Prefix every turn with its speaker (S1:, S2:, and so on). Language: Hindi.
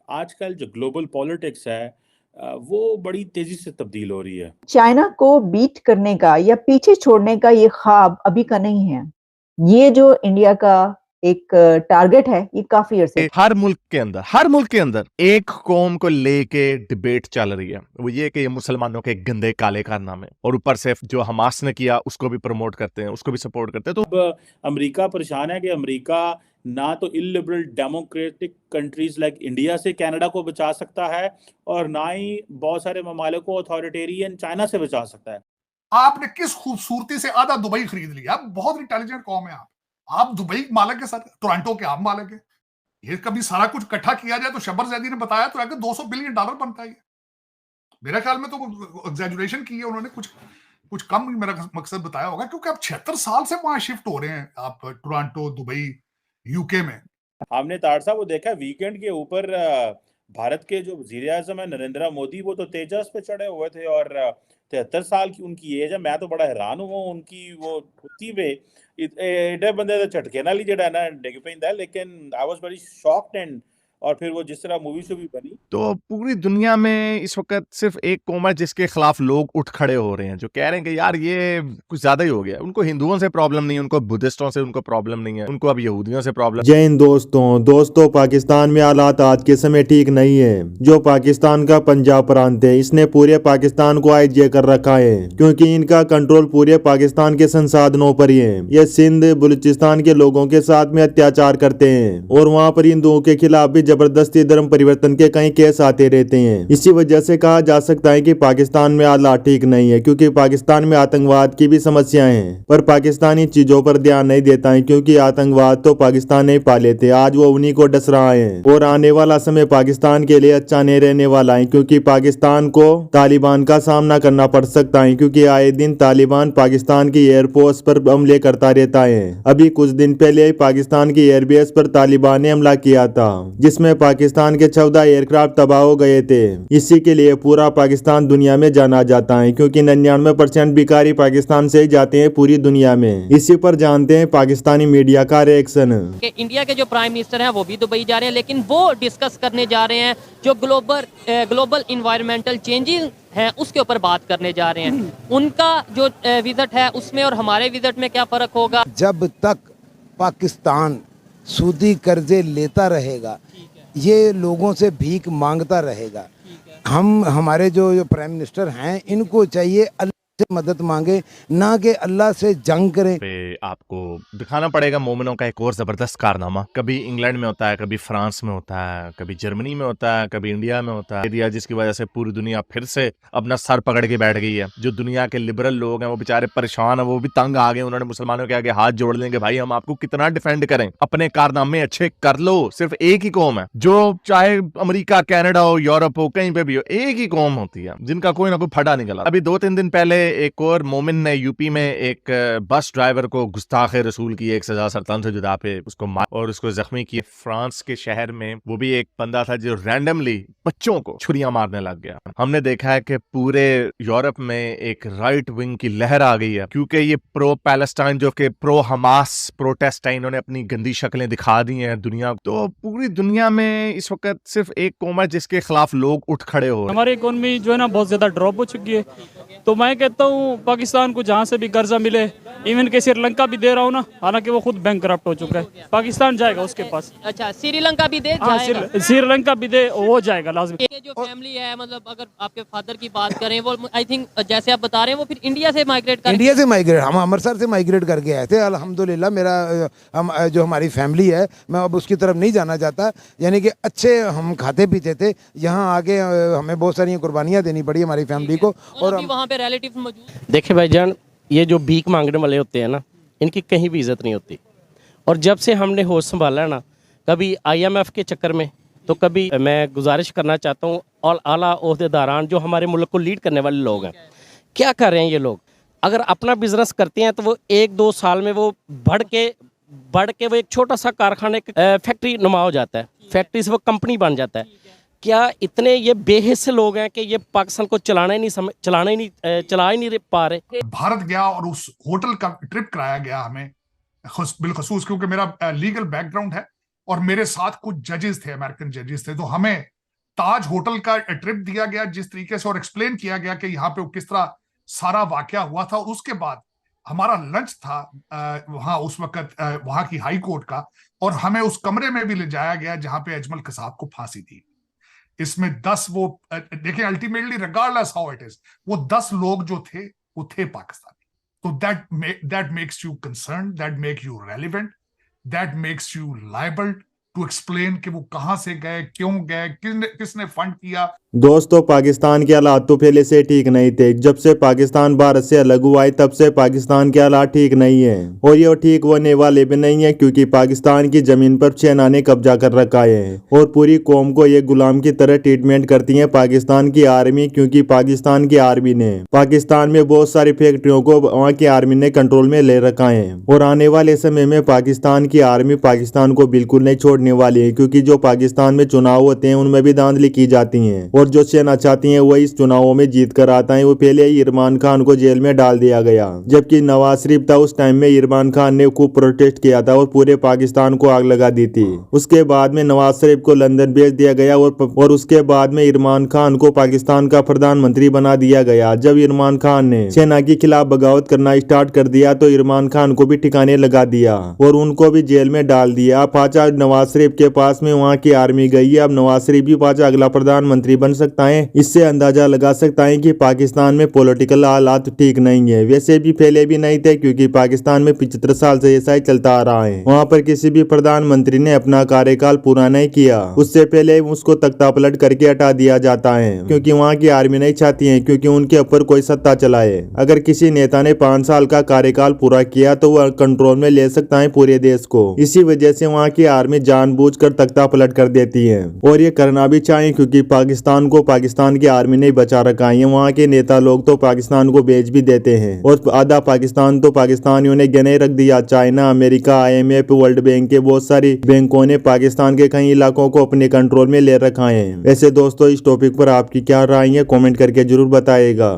S1: आजकल जो ग्लोबल पॉलिटिक्स है वो बड़ी तेजी से तब्दील हो रही है।
S2: चाइना को बीट करने का या पीछे छोड़ने का ये ख्वाब अभी का नहीं है। ये जो इंडिया का एक टारगेट है, ये काफी अरसे
S3: हर मुल्क के अंदर एक कौम को लेके डिबेट चल रही है। वो ये कि ये मुसलमानों के गंदे काले कारनामे, और ऊपर से जो हमास ने किया उसको भी प्रमोट करते हैं, उसको भी सपोर्ट करते हैं। तो
S1: अब अमेरिका परेशान है कि अमेरिका ना तो illiberal democratic countries like India से कनाडा को बचा सकता है और ना ही बहुत सारे ममालिक को अथॉरिटेरियन चाइना से बचा सकता है।
S4: आपने किस खूबसूरती से आधा दुबई खरीद लिया। बहुत इंटेलिजेंट कौम है आप दुबई मालिक के साथ टोरंटो के आप मालिक है। ये कभी सारा कुछ इकट्ठा किया जाए तो शब्बर जैदी ने बताया तो आगे $200 बिलियन बनता है। मेरे ख्याल में तो एग्जैजुरेशन की है उन्होंने, कुछ कम मेरा मकसद बताया होगा, क्योंकि आप 76 साल से वहां शिफ्ट हो रहे हैं, आप टोरंटो, दुबई, यूके में।
S1: हमने तार साहब वो देखा वीकेंड के ऊपर भारत के जो वजीर आजम है नरेंद्र मोदी, वो तो तेजस पे चढ़े हुए थे और 73 साल की उनकी एज है। मैं तो बड़ा हैरान हूँ उनकी वो कुत्ती पे एडे बंदे तो झटके नाल ही जेड़ा ना डिग पैंदा है। लेकिन I was very shocked and और फिर वो जिस तरह मूवी से भी बनी।
S3: तो पूरी दुनिया में इस वक्त सिर्फ एक कौम है जिसके खिलाफ लोग उठ खड़े हो रहे हैं, जो कह रहे हैं कि यार ये कुछ ज्यादा ही हो गया। उनको हिंदुओं से प्रॉब्लम नहीं है, उनको बुद्धिस्टों से उनको प्रॉब्लम नहीं है, उनको अब यहूदियों से प्रॉब्लम।
S5: जय हिंद दोस्तों, पाकिस्तान में हालात आज के समय ठीक नहीं है। जो पाकिस्तान का पंजाब प्रांत है, इसने पूरे पाकिस्तान को आईजे कर रखा है, क्योंकि इनका कंट्रोल पूरे पाकिस्तान के संसाधनों पर ही है। ये सिंध बलूचिस्तान के लोगों के साथ में अत्याचार करते हैं और वहाँ पर हिंदुओं के खिलाफ भी जबरदस्ती धर्म परिवर्तन के कई केस आते रहते हैं। इसी वजह से कहा जा सकता है कि पाकिस्तान में हालात ठीक नहीं है, क्योंकि पाकिस्तान में आतंकवाद की भी समस्याएं हैं। पर पाकिस्तान इन चीजों पर ध्यान नहीं देता है, क्योंकि आतंकवाद तो पाकिस्तान ने पाले थे, आज वो उन्हीं को डस रहा है। और आने वाला समय पाकिस्तान के लिए अच्छा नहीं रहने वाला है, क्योंकि पाकिस्तान को तालिबान का सामना करना पड़ सकता है, क्योंकि आए दिन तालिबान पाकिस्तान की एयरपोर्ट पर हमले करता रहता है। अभी कुछ दिन पहले पाकिस्तान की एयरबेस पर तालिबान ने हमला किया था, जिसमें पाकिस्तान के 14 एयरक्राफ्ट तबाह हो गए थे। इसी के लिए पूरा पाकिस्तान दुनिया में जाना जाता है, क्योंकि 99% भिखारी पाकिस्तान से ही जाते हैं पूरी दुनिया में। इसी पर जानते हैं पाकिस्तानी मीडिया का रिएक्शन।
S6: इंडिया के जो प्राइम मिनिस्टर हैं वो भी दुबई जा रहे हैं, लेकिन वो डिस्कस करने जा रहे हैं जो ग्लोबल इन्वायरमेंटल चेंजेस हैं उसके ऊपर बात करने जा रहे हैं। उनका जो विजिट है उसमें और हमारे विजिट में क्या फ़र्क होगा।
S7: जब तक पाकिस्तान सूदी कर्जे लेता रहेगा, ये लोगों से भीख मांगता रहेगा, हमारे जो प्राइम मिनिस्टर हैं इनको चाहिए अल्लाह से मदद मांगे, ना कि अल्लाह से जंग करें।
S3: पे आपको दिखाना पड़ेगा मोमिनों का एक और जबरदस्त कारनामा। कभी इंग्लैंड में होता है, कभी फ्रांस में होता है, कभी जर्मनी में होता है, कभी इंडिया में होता है, जिसकी वजह से पूरी दुनिया फिर से अपना सर पकड़ के बैठ गई है। जो दुनिया के लिबरल लोग हैं वो बेचारे परेशान है, वो भी तंग आ गए। उन्होंने मुसलमानों के आगे हाथ जोड़ लेंगे, भाई हम आपको कितना डिफेंड करें, अपने कारनामे अच्छे कर लो। सिर्फ एक ही कौम है जो चाहे अमेरिका, कनाडा हो, यूरोप हो, कहीं पे भी हो, एक ही कौम होती है जिनका कोई ना कोई फटा निकला। अभी 2-3 दिन पहले एक और मोमिन ने यूपी में एक बस ड्राइवर को गुस्ताखे रसूल की एक सजा सरतान से जुदा पे उसको मार और उसको जख्मी किए। फ्रांस के शहर में वो भी एक बंदा था जो रैंडमली बच्चों को छुरियां मारने लग गया। हमने देखा है कि पूरे यूरोप में एक राइट विंग की लहर आ गई है, क्योंकि ये प्रो पैलेस्टाइन जो कि प्रो हमास प्रोटेस्ट है, इन्होंने अपनी गंदी शक्लें दिखा दी हैं दुनिया। तो पूरी दुनिया में इस वक्त सिर्फ एक कौम है जिसके खिलाफ लोग उठ खड़े हो।
S8: हमारी इकोनॉमी जो है ना बहुत ज्यादा ड्रॉप हो चुकी है, तो मैं कहता हूँ पाकिस्तान को जहाँ से भी कर्जा मिले, इवन के श्रीलंका भी दे रहा हूँ ना, हालांकि वो खुद बैंकरप्ट हो चुका है, पाकिस्तान जाएगा उसके पास।
S6: अच्छा, श्रीलंका भी दे,
S8: श्रीलंका भी दे, वो जाएगा लाजमी।
S6: ये जो फैमिली है, मतलब अगर आपके फादर की बात करें, वो आई थिंक जैसे आप बता रहे हैं वो फिर इंडिया से माइग्रेट
S7: हम अमृतसर से माइग्रेट करके आए थे। अल्हम्दुलिल्लाह मेरा जो हमारी फैमिली है, मैं अब उसकी तरफ नहीं जाना चाहता। यानी कि अच्छे हम खाते पीते थे, यहाँ आके हमें बहुत सारी कुर्बानियाँ देनी पड़ी हमारी फैमिली को। और
S6: वहाँ पे रिलेटिव मौजूद।
S9: देखिए भाईजान, ये जो भीख मांगने वाले होते हैं ना, इनकी कहीं भी इज्जत नहीं होती। और जब से हमने होश संभाला है ना, कभी IMF के चक्कर में, तो कभी मैं गुजारिश करना चाहता हूँ और आला ओहदेदारान जो हमारे मुल्क को लीड करने वाले लोग हैं, क्या कर रहे हैं ये लोग। अगर अपना बिजनेस करते हैं तो वो 1-2 साल में वो बढ़ के वो एक छोटा सा कारखाने फैक्ट्री नुमा हो जाता है, फैक्ट्री से वो कंपनी बन जाता है। क्या इतने ये बेहिस लोग हैं कि ये पाकिस्तान को चला ही नहीं पा रहे।
S4: भारत गया और उस होटल का ट्रिप कराया गया हमें बिलखसूस, क्योंकि मेरा लीगल बैकग्राउंड है। और मेरे साथ कुछ जजेस थे, अमेरिकन जजेस थे। तो हमें ताज होटल का ट्रिप दिया गया जिस तरीके से, और एक्सप्लेन किया गया कि यहाँ पे किस तरह सारा वाकया हुआ था। और उसके बाद हमारा लंच था वहां उस वक्त वहां की हाई कोर्ट का, और हमें उस कमरे में भी ले जाया गया जहां पे अजमल कसाब को फांसी थी। इसमें 10 वो देखिए, ultimately regardless how it is, वो 10 लोग जो थे वो थे पाकिस्तानी। तो that makes you concern, that make you relevant, that makes you liable to explain कि वो कहां से गए, क्यों गए, किसने फंड किया।
S5: दोस्तों, पाकिस्तान के हालात तो पहले से ठीक नहीं थे। जब से पाकिस्तान भारत से अलग हुआ है तब से पाकिस्तान के हालात ठीक नहीं है, और ये ठीक होने वाले भी नहीं है, क्योंकि पाकिस्तान की जमीन पर सेना ने कब्जा कर रखा है और पूरी कौम को ये गुलाम की तरह ट्रीटमेंट करती है पाकिस्तान की आर्मी। क्योंकि पाकिस्तान की आर्मी ने पाकिस्तान में बहुत सारी फैक्ट्रियों को वहाँ की आर्मी ने कंट्रोल में ले रखा है, और आने वाले समय में पाकिस्तान की आर्मी पाकिस्तान को बिल्कुल नहीं छोड़ने वाली है। क्योंकि जो पाकिस्तान में चुनाव होते हैं उनमें भी धांधली की जाती है, और जो सेना चाहती है वही इस चुनावों में जीत कर आता है। वो पहले ही इरमान खान को जेल में डाल दिया गया, जबकि नवाज शरीफ था उस टाइम में इरमान खान ने खूब प्रोटेस्ट किया था और पूरे पाकिस्तान को आग लगा दी थी। उसके बाद में नवाज शरीफ को लंदन भेज दिया गया, और उसके बाद में इरमान खान को पाकिस्तान का प्रधानमंत्री बना दिया गया। जब इरमान खान ने सेना के खिलाफ बगावत करना स्टार्ट कर दिया तो इरमान खान को भी ठिकाने लगा दिया और उनको भी जेल में डाल दिया। पाचा नवाज शरीफ के पास में वहाँ की आर्मी गई है। अब नवाज शरीफ भी पाचा अगला प्रधानमंत्री बन सकता है। इससे अंदाजा लगा सकता है कि पाकिस्तान में पॉलिटिकल हालात ठीक नहीं है। वैसे भी पहले भी नहीं थे, क्योंकि पाकिस्तान में 75 साल से ऐसा ही चलता आ रहा है। वहाँ पर किसी भी प्रधानमंत्री ने अपना कार्यकाल पूरा नहीं किया, उससे पहले उसको तख्ता पलट करके हटा दिया जाता है, क्योंकि वहाँ की आर्मी नहीं चाहती है क्योंकि उनके ऊपर कोई सत्ता चलाए। अगर किसी नेता ने 5 साल का कार्यकाल पूरा किया तो वह कंट्रोल में ले सकता है पूरे देश को। इसी वजह से वहाँ की आर्मी जानबूझकर तख्ता पलट कर देती है, और ये करना भी चाहिए, क्योंकि पाकिस्तान को पाकिस्तान की आर्मी ने बचा रखा है। वहाँ के नेता लोग तो पाकिस्तान को बेच भी देते हैं, और आधा पाकिस्तान तो पाकिस्तानियों ने गने रख दिया। China, America, IMF, world bank के बहुत सारी बैंकों ने पाकिस्तान के कई इलाकों को अपने कंट्रोल में ले रखा है। वैसे दोस्तों, इस टॉपिक पर आपकी क्या राय है, कमेंट करके जरूर बताइएगा।